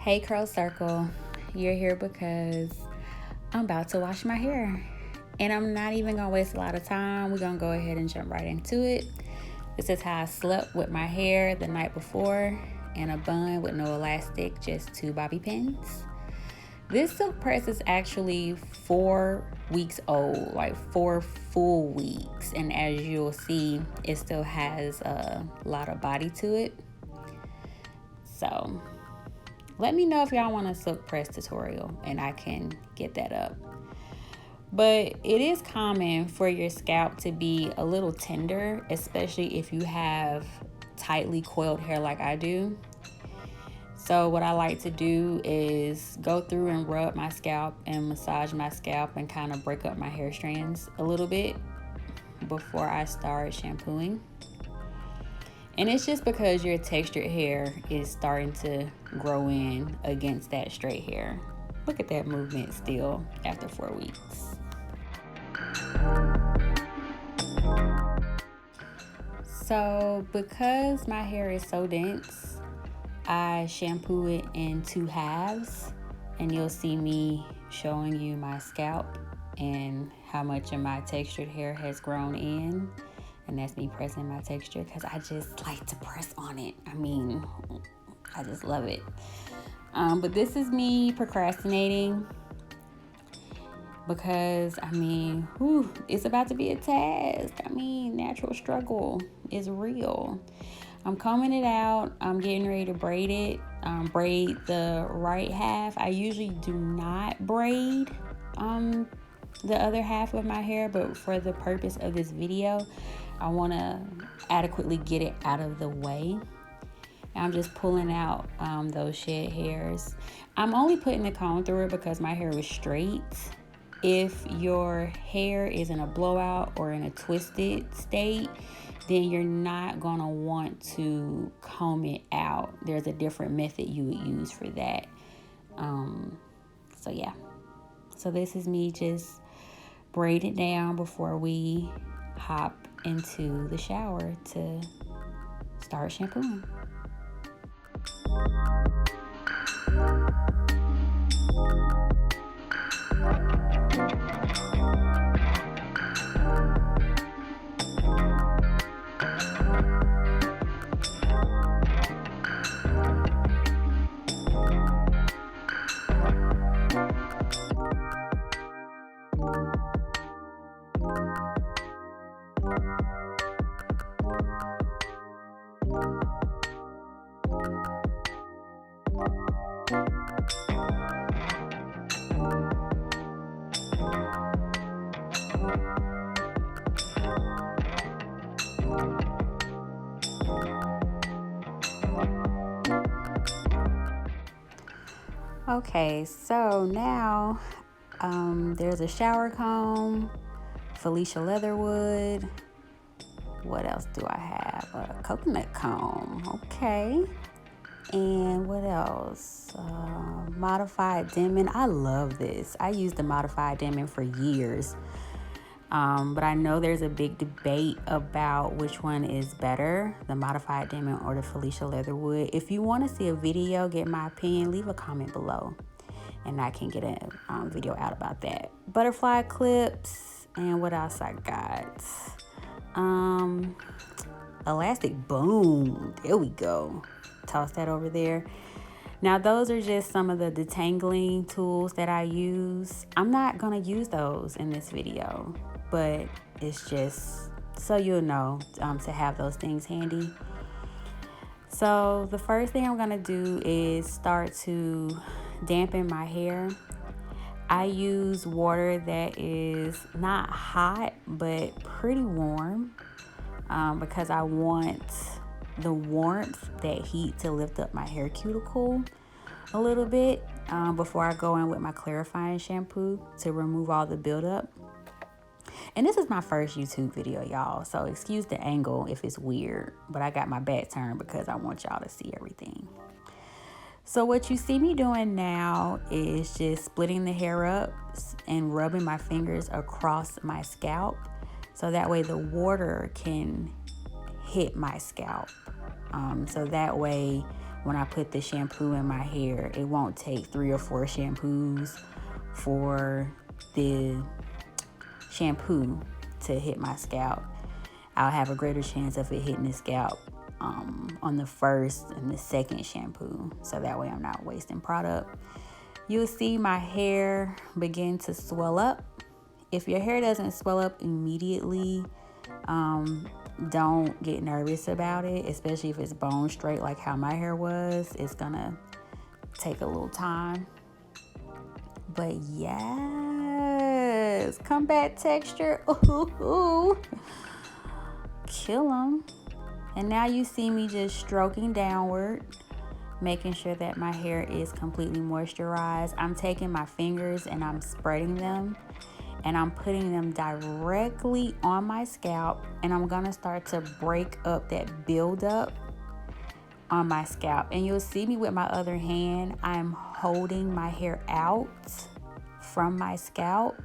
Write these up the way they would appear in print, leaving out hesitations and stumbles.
Hey Curl Circle, you're here because I'm about to wash my hair. And I'm not even gonna waste a lot of time. We're gonna go ahead and jump right into it. This is how I slept with my hair the night before in a bun with no elastic, just 2 bobby pins. This silk press is actually 4 weeks old, like 4 full weeks. And as you'll see, it still has a lot of body to it. So let me know if y'all want a silk press tutorial and I can get that up. But it is common for your scalp to be a little tender, especially if you have tightly coiled hair like I do. So what I like to do is go through and rub my scalp and massage my scalp and kind of break up my hair strands a little bit before I start shampooing. And it's just because your textured hair is starting to grow in against that straight hair. Look at that movement still after 4 weeks. So because my hair is so dense, I shampoo it in 2 halves, and you'll see me showing you my scalp and how much of my textured hair has grown in. And that's me pressing my texture because I just like to press on it. I mean, I just love it. But this is me procrastinating because, I mean, it's about to be a task. I mean, natural struggle is real. I'm combing it out. I'm getting ready to braid it. Braid the right half. I usually do not braid the other half of my hair, but for the purpose of this video, I want to adequately get it out of the way. I'm just pulling out those shed hairs. I'm only putting the comb through it because my hair is straight. If your hair is in a blowout or in a twisted state, then you're not gonna want to comb it out. There's a different method you would use for that. So yeah. So this is me just braid it down before we hop into the shower to start shampooing. Okay, so now there's a shower comb, Felicia Leatherwood. What else do I have? A coconut comb, okay. And what else? Modified Demon. I love this. I used the Modified Demon for years. But I know there's a big debate about which one is better, the Modified Demon or the Felicia Leatherwood. If you want to see a video, get my opinion, leave a comment below and I can get a video out about that. Butterfly clips, and what else I got? Elastic boom. There we go. Toss that over there. Now those are just some of the detangling tools that I use. I'm not gonna use those in this video, but it's just so you'll know to have those things handy. So the first thing I'm gonna do is start to dampen my hair. I use water that is not hot but pretty warm because I want the warmth, that heat, to lift up my hair cuticle a little bit before I go in with my clarifying shampoo to remove all the buildup. And this is my first YouTube video, y'all, so excuse the angle if it's weird, but I got my back turned because I want y'all to see everything. So what you see me doing now is just splitting the hair up and rubbing my fingers across my scalp so that way the water can hit my scalp. So that way when I put the shampoo in my hair. It won't take 3 or 4 shampoos for the shampoo to hit my scalp. I'll have a greater chance of it hitting the scalp on the first and the second shampoo, so that way I'm not wasting product. You'll see my hair begin to swell up. If your hair doesn't swell up immediately, don't get nervous about it, especially if it's bone straight like how my hair was. It's gonna take a little time. But yes, combat texture. Ooh. Kill them. And now you see me just stroking downward, making sure that my hair is completely moisturized. I'm taking my fingers and I'm spreading them, and I'm putting them directly on my scalp, and I'm gonna start to break up that buildup on my scalp. And you'll see me with my other hand, I'm holding my hair out from my scalp.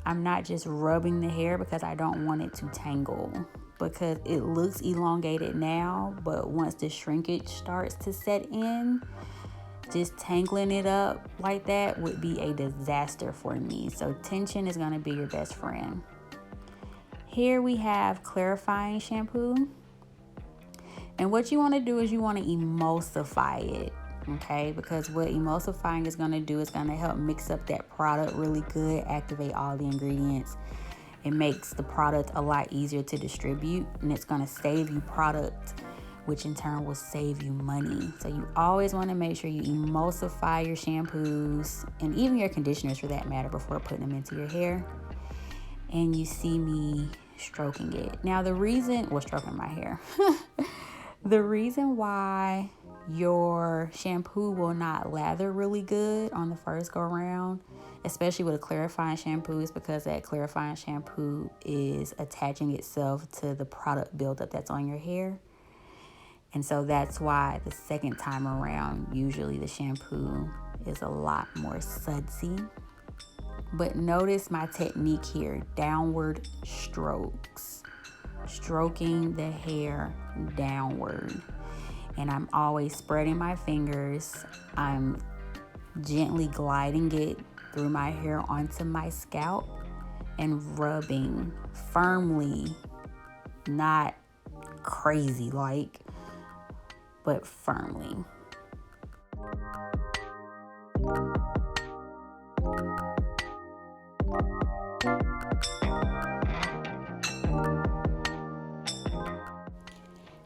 I'm not just rubbing the hair because I don't want it to tangle, because it looks elongated now, but once the shrinkage starts to set in, just tangling it up like that would be a disaster for me. So tension is going to be your best friend. Here we have clarifying shampoo. And what you want to do is you want to emulsify it, okay? Because what emulsifying is going to do is going to help mix up that product really good, activate all the ingredients. It makes the product a lot easier to distribute, and it's going to save you product, which in turn will save you money. So you always want to make sure you emulsify your shampoos and even your conditioners for that matter before putting them into your hair. And you see me stroking it. Now stroking my hair. The reason why your shampoo will not lather really good on the first go around, especially with a clarifying shampoo, is because that clarifying shampoo is attaching itself to the product buildup that's on your hair. And so that's why the second time around, usually the shampoo is a lot more sudsy. But notice my technique here, downward strokes, stroking the hair downward. And I'm always spreading my fingers. I'm gently gliding it through my hair onto my scalp and rubbing firmly, not crazy like, but firmly.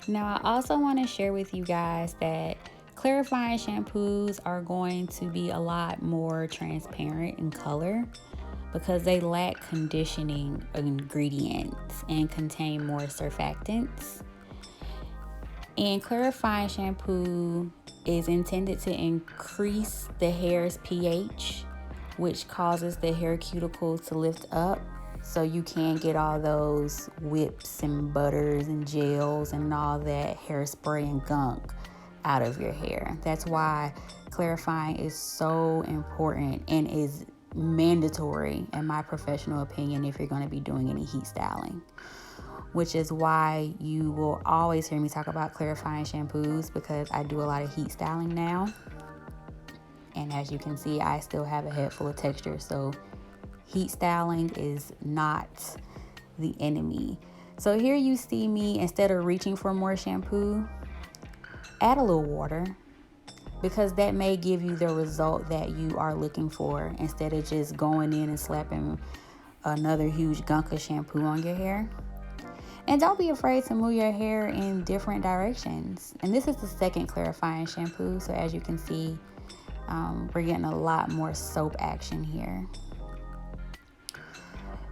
Now, I also want to share with you guys that clarifying shampoos are going to be a lot more transparent in color because they lack conditioning ingredients and contain more surfactants. And clarifying shampoo is intended to increase the hair's pH, which causes the hair cuticle to lift up, so you can get all those whips and butters and gels and all that hairspray and gunk out of your hair. That's why clarifying is so important and is mandatory, in my professional opinion, if you're going to be doing any heat styling. Which is why you will always hear me talk about clarifying shampoos, because I do a lot of heat styling now. And as you can see, I still have a head full of texture. So heat styling is not the enemy. So here you see me, instead of reaching for more shampoo, add a little water, because that may give you the result that you are looking for, instead of just going in and slapping another huge gunk of shampoo on your hair. And don't be afraid to move your hair in different directions. And this is the second clarifying shampoo. So as you can see, we're getting a lot more soap action here.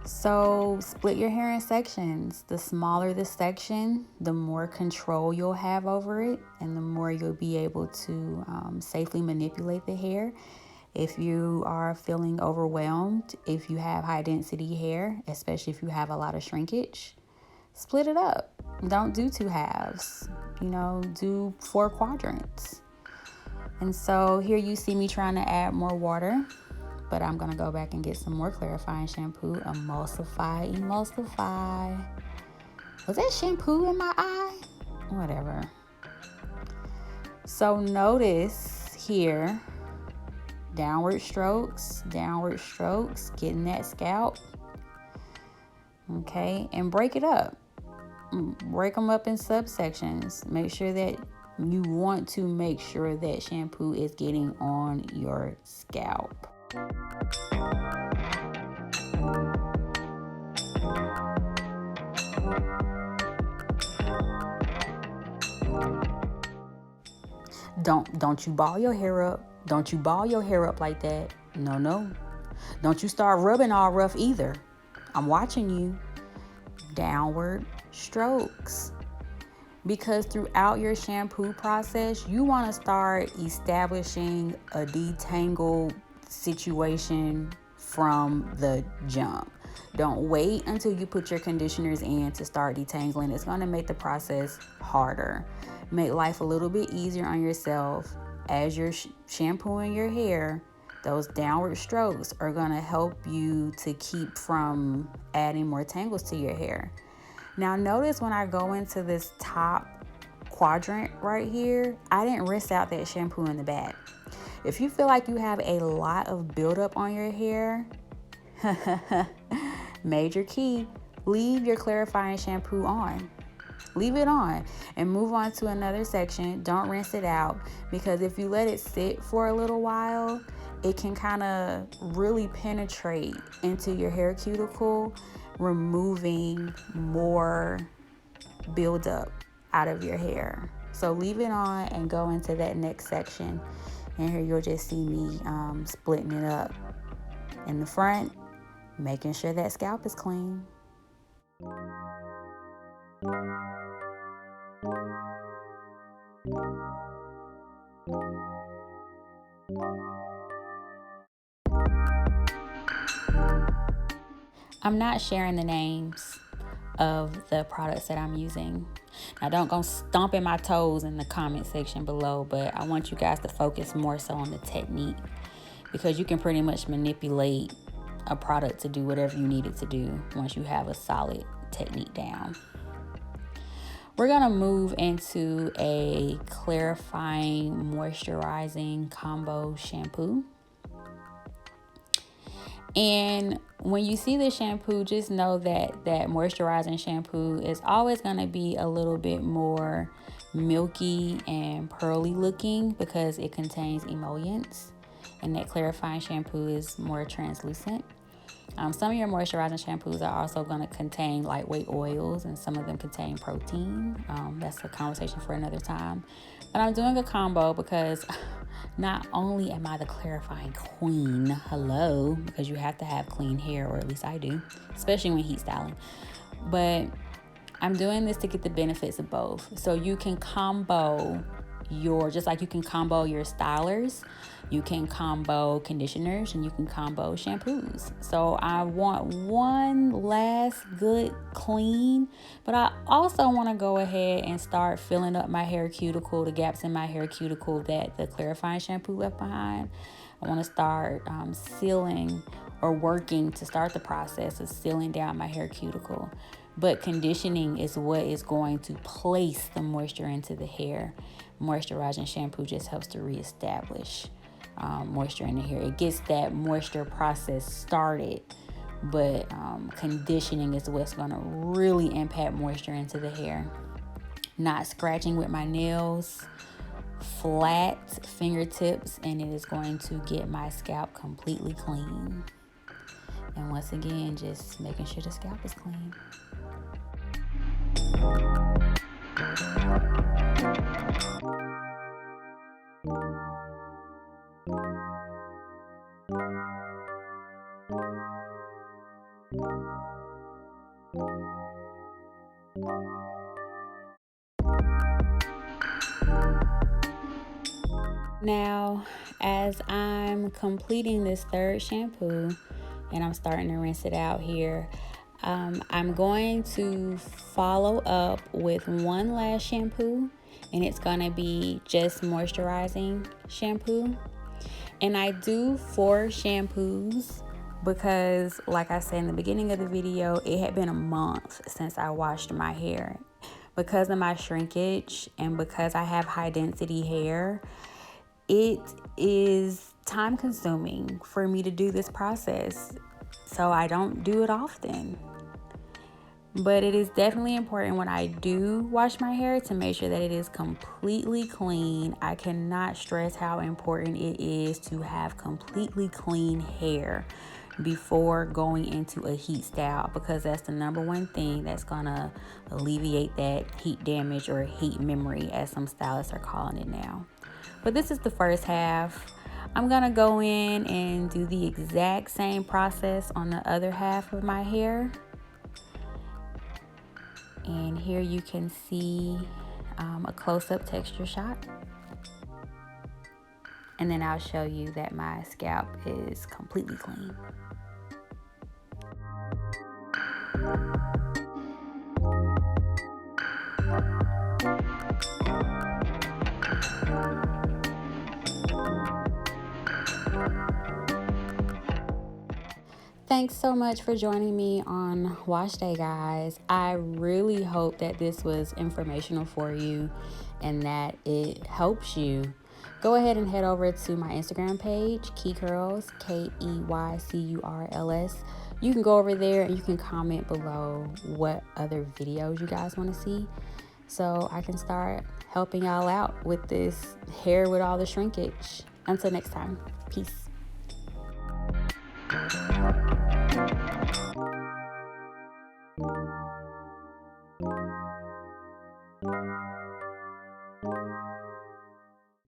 So split your hair in sections. The smaller the section, the more control you'll have over it, and the more you'll be able to safely manipulate the hair. If you are feeling overwhelmed, if you have high density hair, especially if you have a lot of shrinkage, split it up. Don't do 2 halves, do 4 quadrants. And so here you see me trying to add more water, but I'm going to go back and get some more clarifying shampoo. Emulsify. Was that shampoo in my eye? Whatever. So notice here, downward strokes, getting that scalp. Okay, and break it up. Break them up in subsections. Make sure that you want to make sure that shampoo is getting on your scalp. Don't you ball your hair up. Don't you ball your hair up like that. No. Don't you start rubbing all rough either. I'm watching you. Downward strokes. Because throughout your shampoo process, you want to start establishing a detangled situation from the jump. Don't wait until you put your conditioners in to start detangling. It's going to make the process harder. Make life a little bit easier on yourself. As you're shampooing your hair, those downward strokes are going to help you to keep from adding more tangles to your hair. Now notice when I go into this top quadrant right here, I didn't rinse out that shampoo in the back. If you feel like you have a lot of buildup on your hair, major key, leave your clarifying shampoo on. Leave it on and move on to another section. Don't rinse it out, because if you let it sit for a little while, it can kind of really penetrate into your hair cuticle, removing more buildup out of your hair. So leave it on and go into that next section. And here you'll just see me splitting it up. In the front, making sure that scalp is clean. I'm not sharing the names of the products that I'm using. Now don't go stomping my toes in the comment section below, but I want you guys to focus more so on the technique, because you can pretty much manipulate a product to do whatever you need it to do once you have a solid technique down. We're gonna move into a clarifying, moisturizing combo shampoo. And when you see the shampoo, just know that that moisturizing shampoo is always going to be a little bit more milky and pearly looking, because it contains emollients, and that clarifying shampoo is more translucent. Some of your moisturizing shampoos are also going to contain lightweight oils, and some of them contain protein. That's a conversation for another time. But I'm doing a combo because not only am I the clarifying queen, hello, because you have to have clean hair, or at least I do, especially when heat styling, but I'm doing this to get the benefits of both. So you can combo just like you can combo your stylers, you can combo conditioners, and you can combo shampoos. So I want one last good clean, but I also want to go ahead and start filling up my hair cuticle, the gaps in my hair cuticle that the clarifying shampoo left behind. I want to start sealing, or working to start the process of sealing down my hair cuticle. But conditioning is what is going to place the moisture into the hair. Moisturizing shampoo just helps to reestablish moisture in the hair. It gets that moisture process started, but conditioning is what's going to really impact moisture into the hair. Not scratching with my nails, flat fingertips, and it is going to get my scalp completely clean. And once again, just making sure the scalp is clean. Now, as I'm completing this third shampoo and I'm starting to rinse it out here, I'm going to follow up with one last shampoo, and it's going to be just moisturizing shampoo. And I do 4 shampoos because, like I said in the beginning of the video, it had been a month since I washed my hair. because of my shrinkage and because I have high density hair, it is time consuming for me to do this process. So I don't do it often. But it is definitely important when I do wash my hair to make sure that it is completely clean. I cannot stress how important it is to have completely clean hair before going into a heat style, because that's the number one thing that's gonna alleviate that heat damage or heat memory, as some stylists are calling it now. But this is the first half. I'm gonna go in and do the exact same process on the other half of my hair. And here you can see a close-up texture shot. And then I'll show you that my scalp is completely clean. Thanks so much for joining me on Wash Day, guys. I really hope that this was informational for you and that it helps you. Go ahead and head over to my Instagram page, keycurls, KEYCURLS. You can go over there and you can comment below what other videos you guys want to see, so I can start helping y'all out with this hair with all the shrinkage. Until next time, peace.